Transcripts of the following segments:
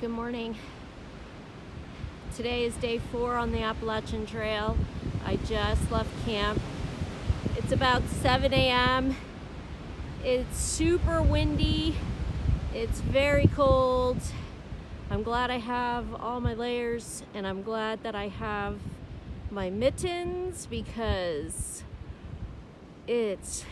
Good morning. Today is day 4 on the Appalachian Trail. I just left camp. It's about 7 a.m. It's super windy. It's very cold. I'm glad I have all my layers, and I'm glad that I have my mittens because it's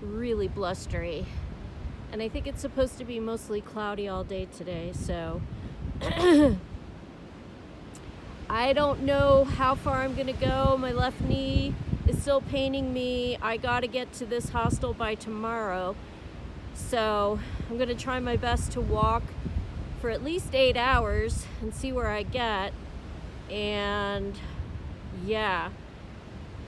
really blustery. And I think it's supposed to be mostly cloudy all day today, so I don't know how far I'm gonna go. My left knee is still paining me. I gotta get to this hostel by tomorrow, so I'm gonna try my best to walk for at least 8 hours and see where I get. And yeah,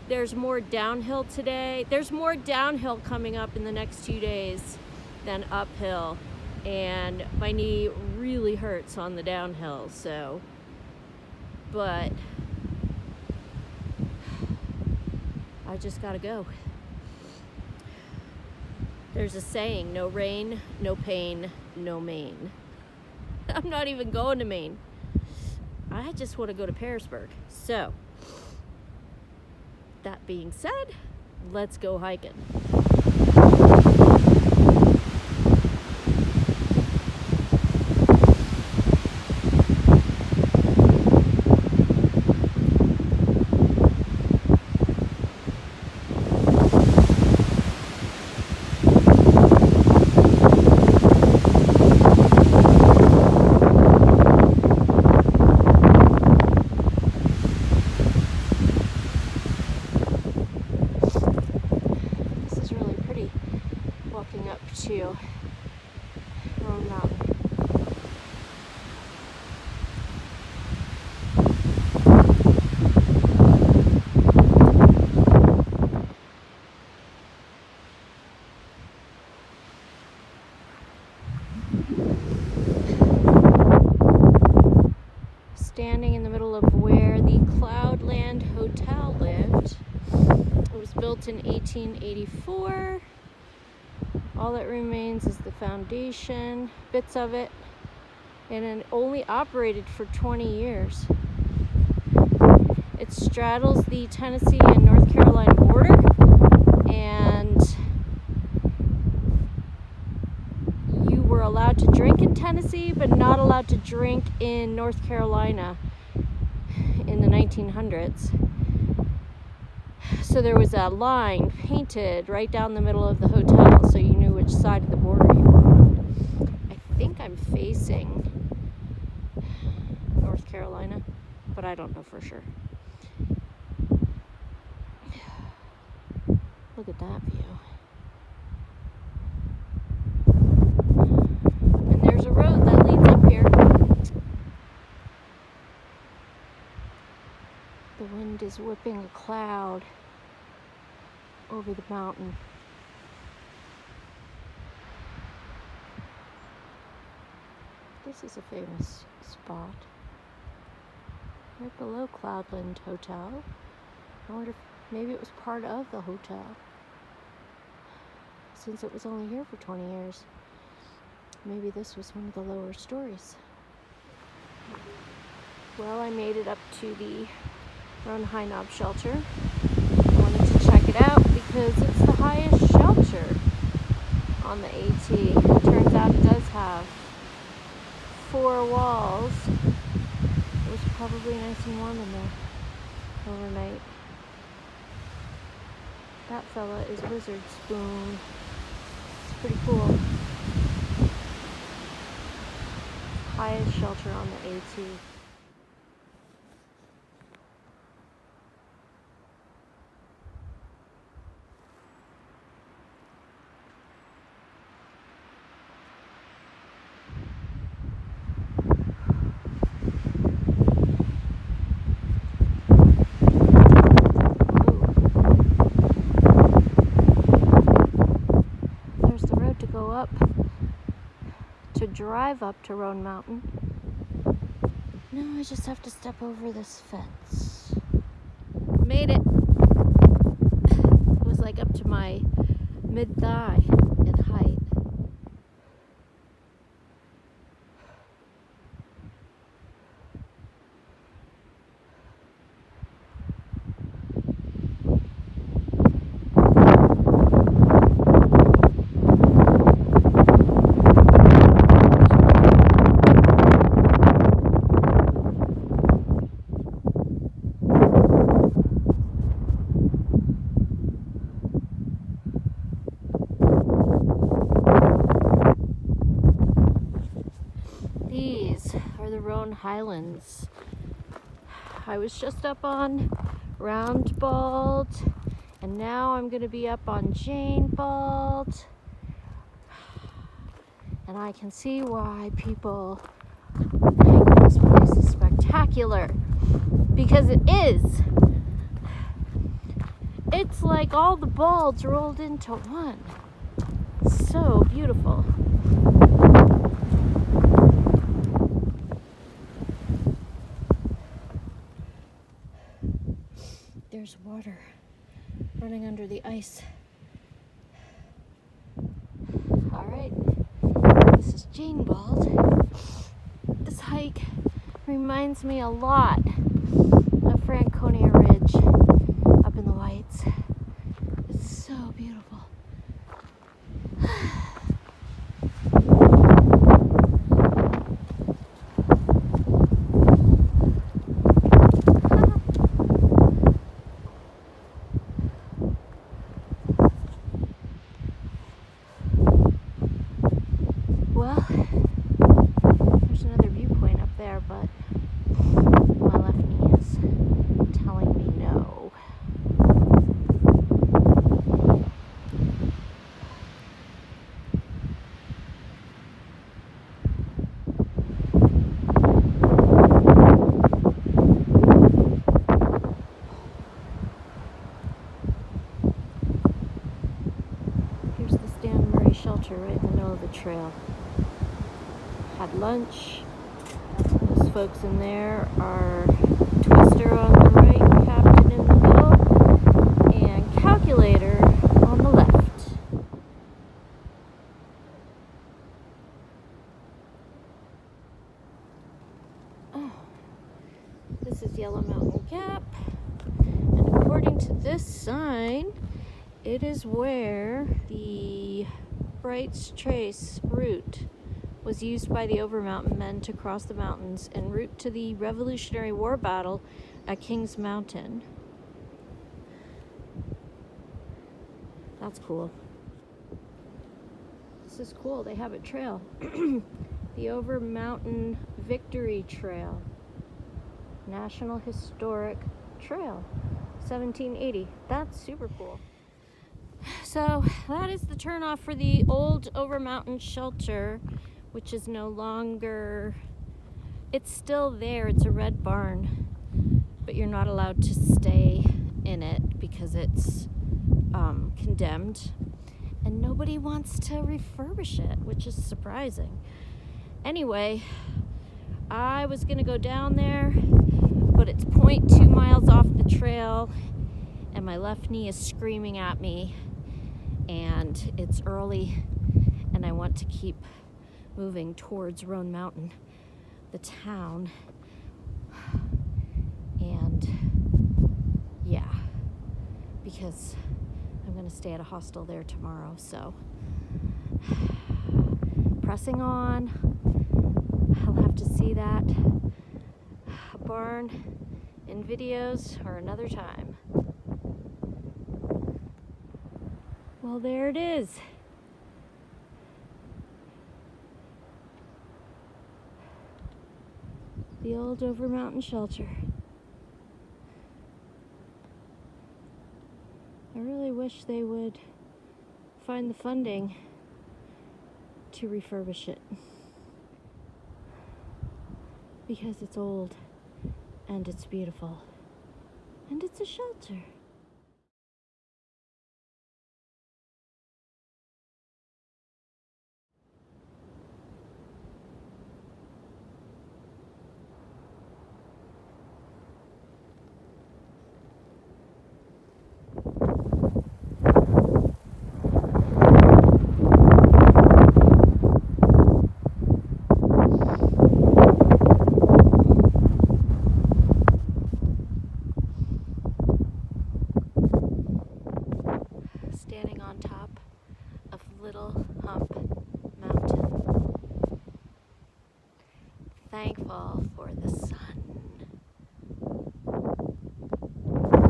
there's more downhill today. There's more downhill coming up in the next 2 days than uphill, and my knee really hurts on the downhill, so but I just gotta go. There's a saying, no rain, no pain, no Maine. I'm not even going to Maine. I just want to go to Pearisburg. So that being said, let's go hiking. Walking up to Roan Mountain. Standing in the middle of where the Cloudland Hotel lived. It was built in 1884. All that remains is the foundation, bits of it, and it only operated for 20 years. It straddles the Tennessee and North Carolina border, and you were allowed to drink in Tennessee, but not allowed to drink in North Carolina in the 1900s. So there was a line painted right down the middle of the hotel, so you knew which side of the border you were on. I think I'm facing North Carolina, but I don't know for sure. Look at that view. And there's a road that leads up here. The wind is whipping a cloud over the mountain. This is a famous spot. Right below Cloudland Hotel. I wonder if maybe it was part of the hotel, since it was only here for 20 years. Maybe this was one of the lower stories. Well, I made it up to the Roan High Knob shelter. I wanted to check it out because it's the highest shelter on the AT. It turns out it does have 4 walls. It was probably nice and warm in there overnight. That fella is Wizard Spoon. It's pretty cool. Highest shelter on the AT. Up to drive up to Roan Mountain. No, I just have to step over this fence. Made it. It was like up to my mid-thigh in height. Yellowstone Highlands. I was just up on Round Bald, and now I'm going to be up on Jane Bald. And I can see why people think this place is spectacular, because it is. It's like all the balds rolled into one. It's so beautiful. There's water running under the ice. All right, this is Jane Bald. This hike reminds me a lot of Franconia Ridge up in the Whites. It's so beautiful. Well, there's another viewpoint up there, but my left knee is telling me no. Here's the Stan Murray shelter right in the middle of the trail. Had lunch. Those folks in there are Twister on the right, Captain in the middle, and Calculator on the left. Oh, this is Yellow Mountain Gap, and according to this sign, it is where the Bright's Trace route was used by the Overmountain men to cross the mountains en route to the Revolutionary War battle at Kings Mountain. That's cool. This is cool. They have a trail. The Overmountain Victory Trail. National Historic Trail. 1780. That's super cool. So that is the turnoff for the old Overmountain shelter, which is no longer, it's still there. It's a red barn, but you're not allowed to stay in it because it's condemned, and nobody wants to refurbish it, which is surprising. Anyway, I was gonna go down there, but it's 0.2 miles off the trail, and my left knee is screaming at me, and it's early, and I want to keep moving towards Roan Mountain, the town. And yeah, because I'm going to stay at a hostel there tomorrow. So pressing on. I'll have to see that barn in videos or another time. Well, there it is. The old Overmountain shelter. I really wish they would find the funding to refurbish it, because it's old and it's beautiful and it's a shelter. Standing on top of Little Hump Mountain, thankful for the sun.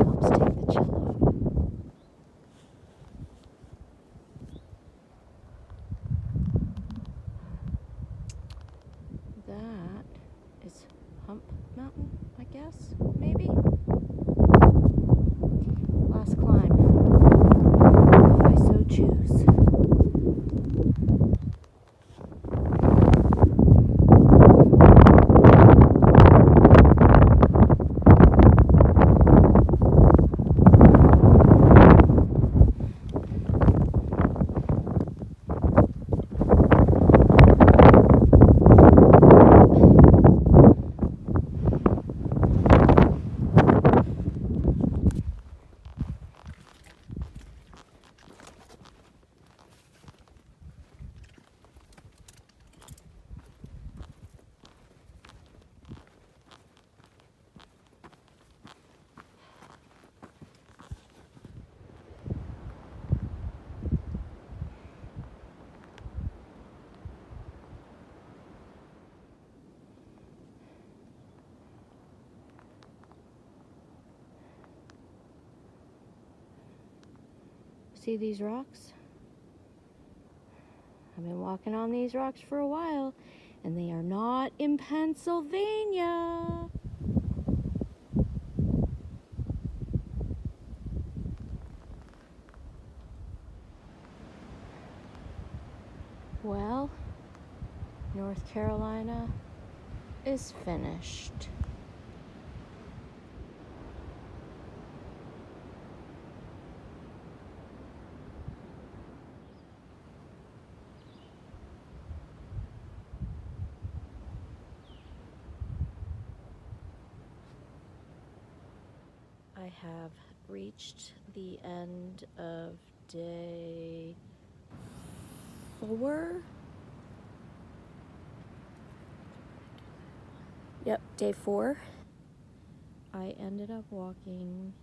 Helps take the chill off. That is See these rocks? I've been walking on these rocks for a while, and they are not in Pennsylvania. Well, North Carolina is finished. I have reached the end of day 4. Yep, day 4. I ended up walking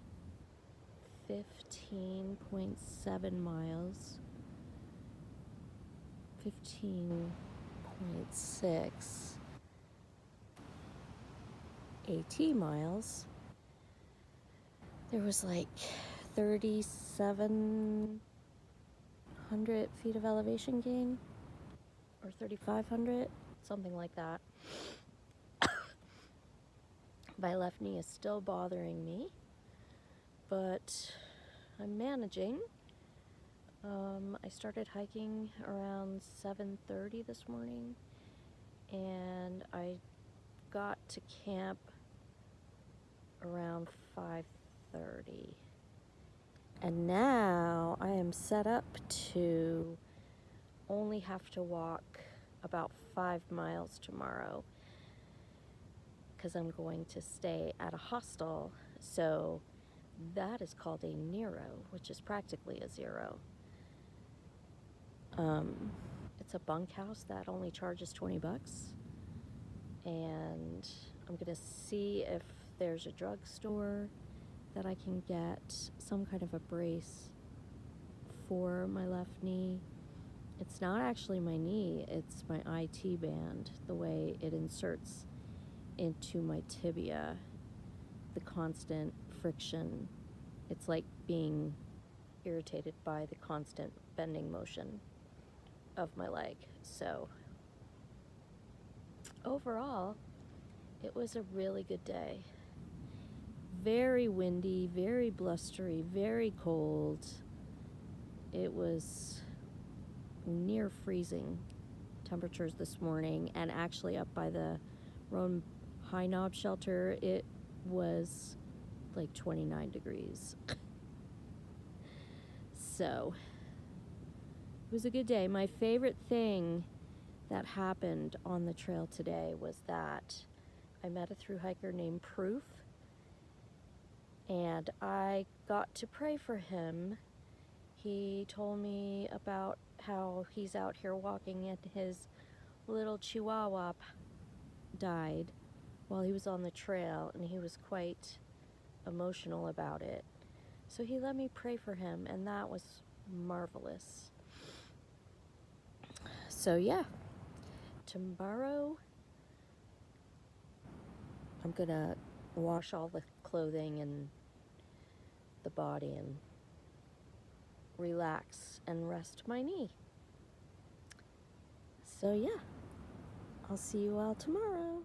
15.7 miles, 15.6 AT miles. There was like 3,700 feet of elevation gain, or 3,500, something like that. My left knee is still bothering me, but I'm managing. I started hiking around 7:30 this morning, and I got to camp around 5:30. And now I am set up to only have to walk about 5 miles tomorrow, because I'm going to stay at a hostel. So that is called a Nero, which is practically a zero. It's a bunkhouse that only charges $20, and I'm gonna see if there's a drugstore that I can get some kind of a brace for my left knee. It's not actually my knee, it's my IT band, the way it inserts into my tibia, the constant friction. It's like being irritated by the constant bending motion of my leg. So overall, it was a really good day. Very windy, very blustery, very cold. It was near freezing temperatures this morning, and actually up by the Roan High Knob shelter, it was like 29 degrees. So it was a good day. My favorite thing that happened on the trail today was that I met a thru hiker named Proof, and I got to pray for him. He told me about how he's out here walking and his little chihuahua died while he was on the trail, and he was quite emotional about it. So he let me pray for him, and that was marvelous. So yeah, tomorrow I'm gonna wash all the clothing and the body and relax and rest my knee. So yeah, I'll see you all tomorrow.